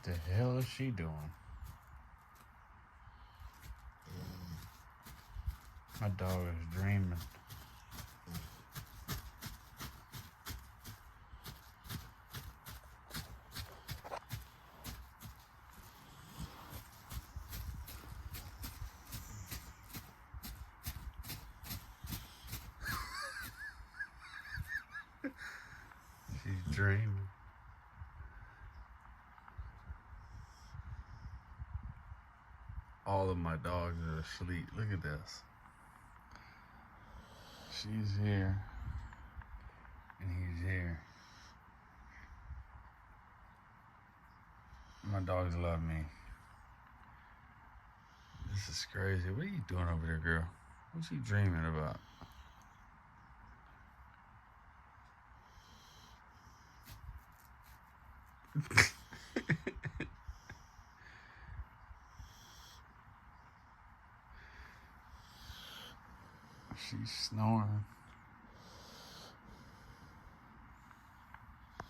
The hell is she doing? My dog is dreaming. She's dreaming. All of my dogs are asleep. Look at this. She's here. And he's here. My dogs love me. This is crazy. What are you doing over there, girl? What's you dreaming about? She's snoring.